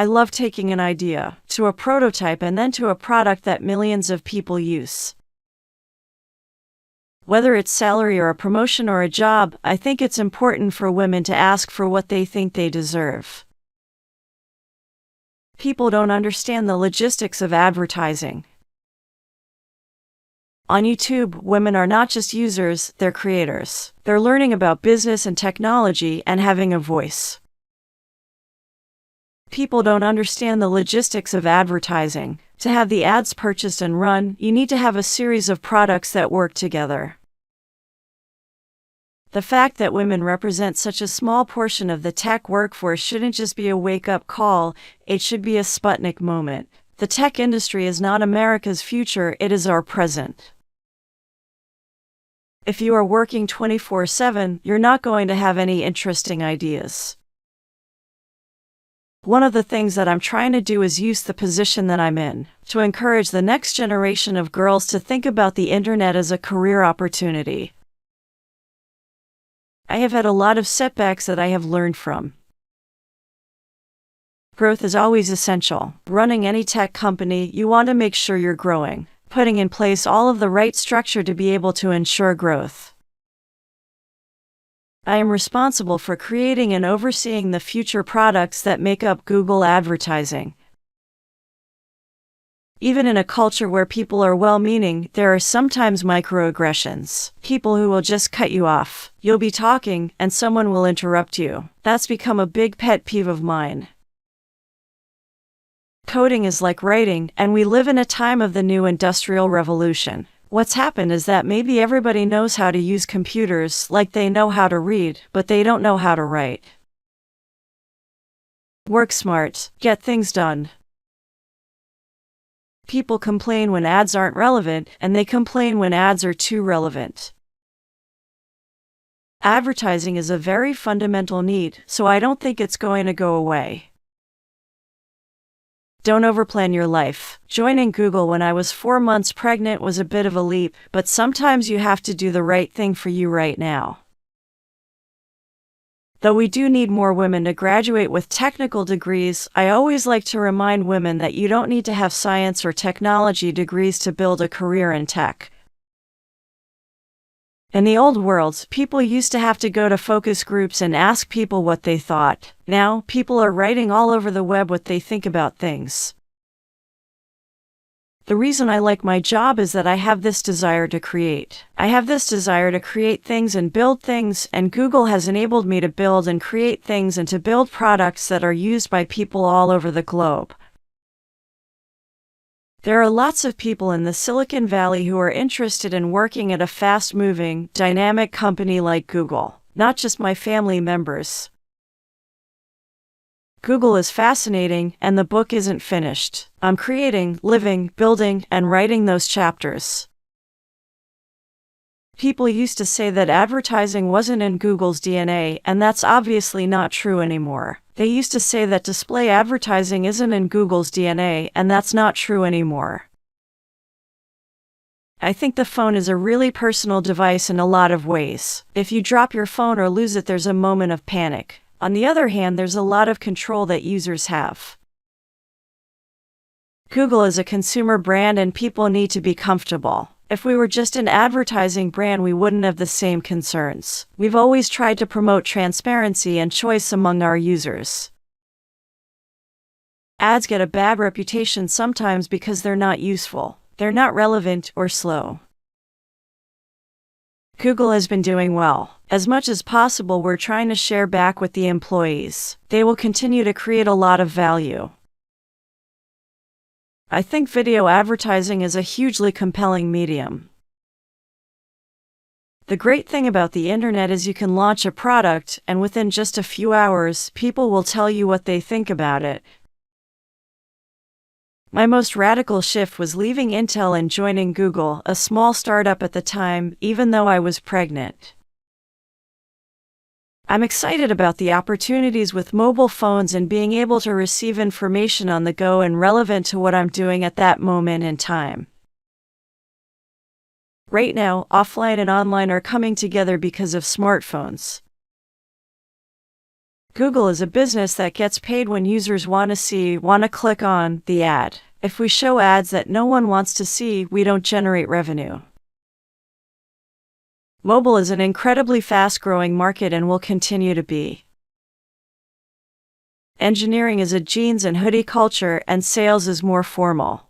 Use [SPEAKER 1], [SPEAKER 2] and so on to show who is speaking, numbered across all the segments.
[SPEAKER 1] I love taking an idea to a prototype and then to a product that millions of people use. Whether it's salary or a promotion or a job, I think it's important for women to ask for what they think they deserve. People don't understand the logistics of advertising. On YouTube, women are not just users, they're creators. They're learning about business and technology and having a voice. People don't understand the logistics of advertising. To have the ads purchased and run, you need to have a series of products that work together. The fact that women represent such a small portion of the tech workforce shouldn't just be a wake-up call, it should be a Sputnik moment. The tech industry is not America's future, it is our present. If you are working 24/7, you're not going to have any interesting ideas. One of the things that I'm trying to do is use the position that I'm in to encourage the next generation of girls to think about the internet as a career opportunity. I have had a lot of setbacks that I have learned from. Growth is always essential. Running any tech company, you want to make sure you're growing, putting in place all of the right structure to be able to ensure growth. I am responsible for creating and overseeing the future products that make up Google advertising. Even in a culture where people are well-meaning, there are sometimes microaggressions. People who will just cut you off. You'll be talking, and someone will interrupt you. That's become a big pet peeve of mine. Coding is like writing, and we live in a time of the new industrial revolution. What's happened is that maybe everybody knows how to use computers, like they know how to read, but they don't know how to write. Work smart, get things done. People complain when ads aren't relevant, and they complain when ads are too relevant. Advertising is a very fundamental need, so I don't think it's going to go away. Don't overplan your life. Joining Google when I was 4 months pregnant was a bit of a leap, but sometimes you have to do the right thing for you right now. Though we do need more women to graduate with technical degrees, I always like to remind women that you don't need to have science or technology degrees to build a career in tech. In the old world, people used to have to go to focus groups and ask people what they thought. Now, people are writing all over the web what they think about things. The reason I like my job is that I have this desire to create. I have this desire to create things and build things, and Google has enabled me to build and create things and to build products that are used by people all over the globe. There are lots of people in the Silicon Valley who are interested in working at a fast-moving, dynamic company like Google, not just my family members. Google is fascinating, and the book isn't finished. I'm creating, living, building, and writing those chapters. People used to say that advertising wasn't in Google's DNA, and that's obviously not true anymore. They used to say that display advertising isn't in Google's DNA, and that's not true anymore. I think the phone is a really personal device in a lot of ways. If you drop your phone or lose it, there's a moment of panic. On the other hand, there's a lot of control that users have. Google is a consumer brand and people need to be comfortable. If we were just an advertising brand, we wouldn't have the same concerns. We've always tried to promote transparency and choice among our users. Ads get a bad reputation sometimes because they're not useful, they're not relevant, or slow. Google has been doing well. As much as possible, we're trying to share back with the employees. They will continue to create a lot of value. I think video advertising is a hugely compelling medium. The great thing about the internet is you can launch a product, and within just a few hours, people will tell you what they think about it. My most radical shift was leaving Intel and joining Google, a small startup at the time, even though I was pregnant. I'm excited about the opportunities with mobile phones and being able to receive information on the go and relevant to what I'm doing at that moment in time. Right now, offline and online are coming together because of smartphones. Google is a business that gets paid when users want to click on the ad. If we show ads that no one wants to see, we don't generate revenue. Mobile is an incredibly fast-growing market and will continue to be. Engineering is a jeans and hoodie culture, and sales is more formal.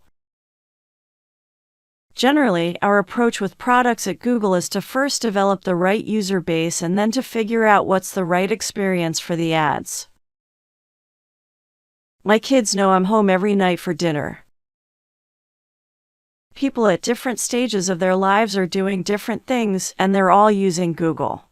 [SPEAKER 1] Generally, our approach with products at Google is to first develop the right user base and then to figure out what's the right experience for the ads. My kids know I'm home every night for dinner. People at different stages of their lives are doing different things, and they're all using Google.